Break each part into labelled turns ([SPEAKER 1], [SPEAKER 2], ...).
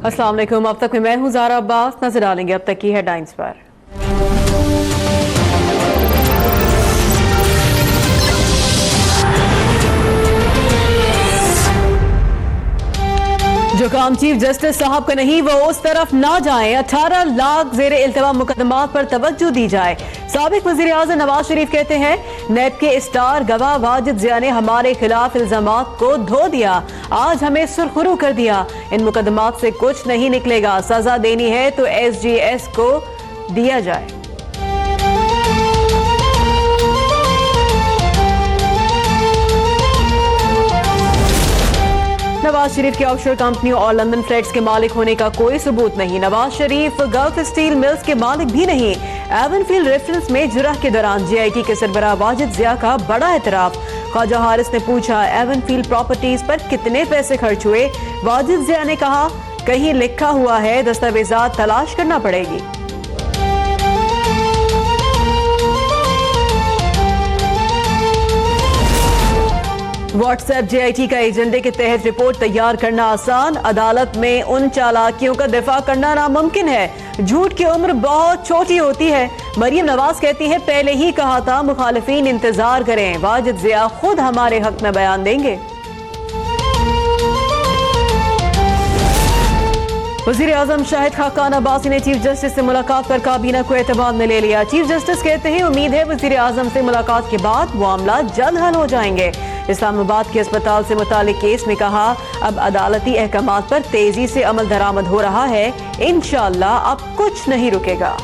[SPEAKER 1] अस्सलाम वालेकुम। अब तक में मैं हूं ज़ारा अब्बास। नजर डालेंगे अब तक की हेडलाइंस पर। जो काम चीफ जस्टिस साहब का नहीं वो उस तरफ ना जाएं। 18 लाख जेर इल्तवा मुकदमात पर तवज्जो दी जाए। साबिक वजीर आज़म नवाज शरीफ कहते हैं नेब के स्टार गवाह वाजिद जिया ने हमारे खिलाफ इल्जामात को धो दिया, आज हमें सुरखरू कर दिया। इन मुकदमात से कुछ नहीं निकलेगा, सजा देनी है तो SGS को दिया जाए। नवाज शरीफ की ऑफशोर कंपनियों और लंदन फ्लैट्स के मालिक होने का कोई सबूत नहीं। Nawaz Sharif gulf steel mills के मालिक भी नहीं। एवनफील्ड रेफरेंस में जुरह के दौरान GIT के सरबराह वाजिद जिया का बड़ा एतराफ। ख्वाजा हारिस ने पूछा एवनफील्ड प्रॉपर्टीज पर कितने पैसे खर्च हुए। वाजिद जिया ने कहा कहीं लिखा हुआ है, दस्तावेजात तलाश करना पड़ेगी। व्हाट्सएप JIT का एजेंडे के तहत रिपोर्ट तैयार करना आसान, अदालत में उन चालाकियों का दिफा करना नामुमकिन है। झूठ की उम्र बहुत छोटी होती है। मरियम नवाज कहती है पहले ही कहा था मुखालिफिन इंतजार करें, वाजिद जिया खुद हमारे हक में बयान देंगे। वजीर आजम शाहिद खाकान अब्बासी ने चीफ जस्टिस से मुलाकात पर काबीना को एतमाद में ले लिया। चीफ जस्टिस कहते हैं उम्मीद है वजीर आजम से मुलाकात के बाद मामला जल्द हल हो जाएंगे। इस्लामाबाद के अस्पताल से मुतालिक केस में कहा अब अदालती अहकामात पर तेजी से अमल दरामद हो रहा है, इंशाअल्लाह अब कुछ नहीं रुकेगा।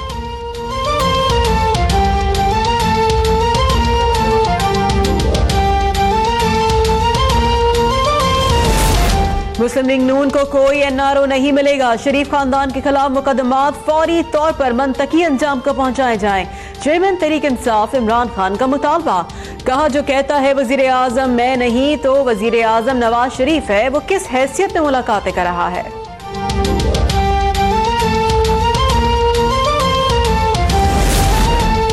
[SPEAKER 1] मुस्लिम लीग नून को कोई NRO नहीं मिलेगा। शरीफ खानदान के खिलाफ मुकदमात फौरी तौर पर मंतकी अंजाम को पहुंचाए जाएं। चेयरमैन तहरीक इंसाफ इमरान खान का मुतालबा। कहा जो कहता है वजीर आजम मैं नहीं तो वजीर आजम नवाज शरीफ है, वो किस हैसियत में मुलाकातें कर रहा है।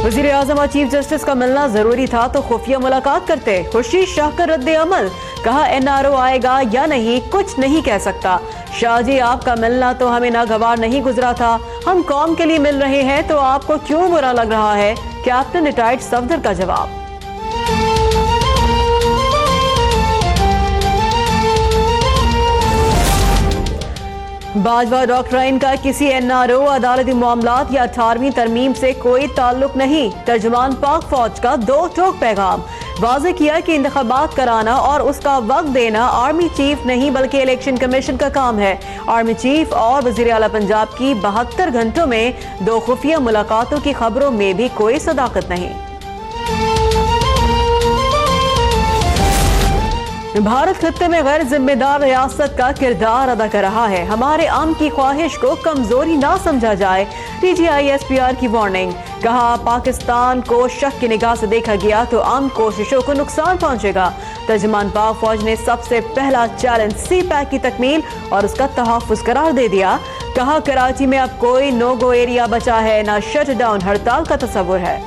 [SPEAKER 1] वजीर आजम और चीफ जस्टिस का मिलना जरूरी था तो खुफिया मुलाकात करते। खुर्शीद शाह का रद्द अमल। कहा NRO आएगा या नहीं कुछ नहीं कह सकता। शाहजी आपका मिलना तो हमें नागवार नहीं गुजरा था, हम कौम के लिए मिल रहे हैं तो आपको क्यों बुरा लग रहा है। कैप्टन रिटायर्ड सफदर का जवाब। बाजवा डॉक्ट्राइन का किसी NRO अदालती मामलात या 18वीं तरमीम से कोई ताल्लुक नहीं। तर्जुमान पाक फौज का दो टोक पैगाम। वाज़े किया कि इंतखाबात कराना और उसका वक्त देना आर्मी चीफ नहीं बल्कि इलेक्शन कमीशन का काम है। आर्मी चीफ और वज़ीर आला पंजाब की 72 घंटों में 2 खुफिया मुलाकातों की खबरों में भी कोई सदाकत नहीं। भारत खत्ते में गैर जिम्मेदार रियासत का किरदार अदा कर रहा है। हमारे आम की ख्वाहिश को कमजोरी ना समझा जाए। DGI SPR की वार्निंग। कहा पाकिस्तान को शक की निगाह से देखा गया तो आम कोशिशों को नुकसान पहुंचेगा। तर्जुमान पाक फौज ने सबसे पहला चैलेंज CPAC की तकमील और उसका तहफ़्फ़ुज़ करार दे दिया। कहा कराची में अब कोई नो गो एरिया बचा है, ना शट डाउन हड़ताल का तस्वुर है।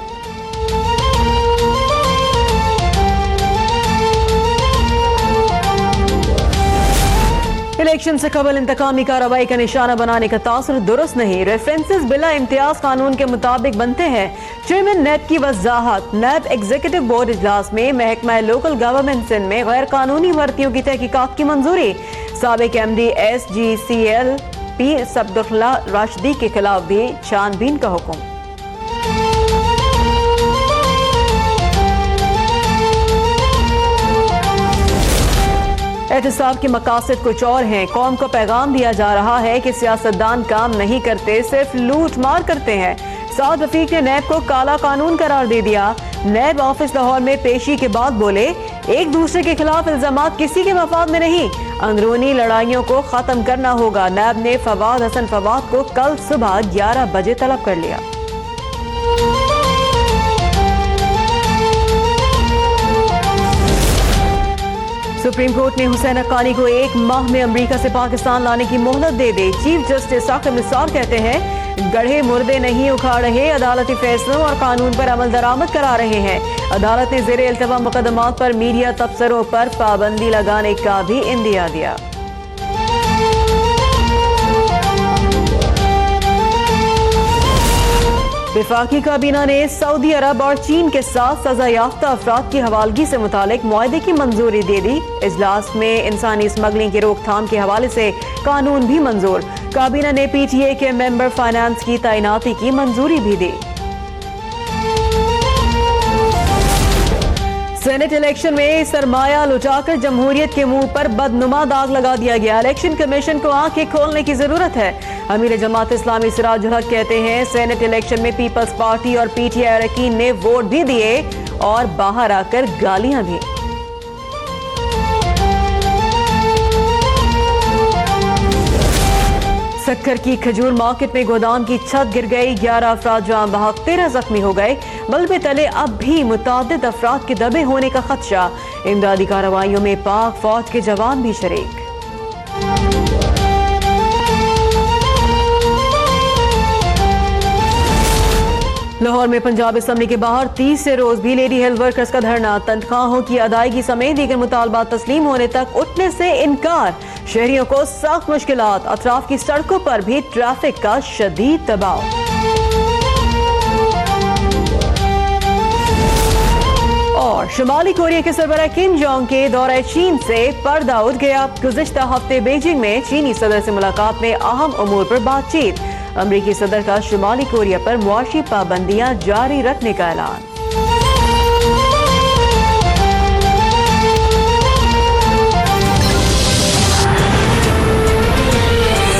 [SPEAKER 1] इलेक्शन से कबल इंतकामी कार्रवाई का निशाना बनाने का तासुर दुरुस्त नहीं। रेफरेंसेस बिला इम्तियाज कानून के मुताबिक बनते हैं। चेयरमैन नेब की वजाहत। नेब एग्जीक्यूटिव बोर्ड इजलास में महकमा लोकल गवर्नमेंट सिंध में गैर कानूनी भर्तियों की तहकीकात की मंजूरी। साबिक MD SGCL पीर सब्दुल्ला राशिदी के खिलाफ भी छानबीन का हुक्म। एहतसाब के मकासद कुछ और हैं। कौम को पैगाम दिया जा रहा है कि सियासतदान काम नहीं करते, सिर्फ लूट मार करते हैं। साउद रफीक ने नैब को काला कानून करार दे दिया। नैब ऑफिस लाहौर में पेशी के बाद बोले एक दूसरे के खिलाफ इल्जामात किसी के मफाद में नहीं, अंदरूनी लड़ाइयों को खत्म करना होगा। नैब ने फवाद हसन फवाद को कल सुबह 11 बजे तलब कर लिया। सुप्रीम कोर्ट ने हुसैन हक्कानी को 1 माह में अमेरिका से पाकिस्तान लाने की मोहलत दे दी। चीफ जस्टिस साकिब निसार कहते हैं गढ़े मुर्दे नहीं उखाड़ रहे, अदालती फैसलों और कानून पर अमल दरामद करा रहे हैं। अदालत ने ज़ेरे इल्तवा मुकदमात पर मीडिया तबसरों पर पाबंदी लगाने का भी इंदिया दिया। वफाकी काबीना ने सऊदी अरब और चीन के साथ सजा याफ्ता अफराद की हवालगी से मुतालिक मुआहदे की मंजूरी दे दी। इजलास में इंसानी स्मगलिंग की रोकथाम के हवाले से कानून भी मंजूर। काबीना ने PTA के मेंबर फाइनेंस की तैनाती की मंजूरी भी दी। सेनेट इलेक्शन में सरमाया लुटाकर जमहूरियत के मुंह पर बदनुमा दाग लगा दिया गया। इलेक्शन कमीशन को आंखें खोलने की जरूरत है। अमीर जमात इस्लामी सिराजुल हक कहते हैं सेनेट इलेक्शन में पीपल्स पार्टी और PTI अरकान ने वोट भी दिए और बाहर आकर गालियां भी। सक्कर की खजूर मार्केट में गोदाम की छत गिर गई, 11 अफराद जान बहक, 13 जख्मी हो गए। मलबे तले अब भी मुतादिद अफराद के दबे होने का खदशा। इमदादी कार्रवाइयों में पाक फौज के जवान भी शरीक। लाहौर में पंजाब असम्बली के बाहर तीसरे रोज भी लेडी हेल्थ वर्कर्स का धरना। तनख्वाहों की अदायगी समेत दीगर मुतालबात तस्लीम होने तक उठने से इनकार। शहरियों को सख्त मुश्किलात। अतराफ की सड़कों पर भी ट्रैफिक का शदीद दबाव। और शुमाली कोरिया के सरबराह किम जोंग के दौरे चीन से पर्दा उठ गया। गुज़िश्ता हफ्ते बीजिंग में चीनी सदर से मुलाकात में अहम उमूर पर बातचीत। अमरीकी सदर का शुमाली कोरिया पर मुआशी पाबंदियां जारी रखने का ऐलान।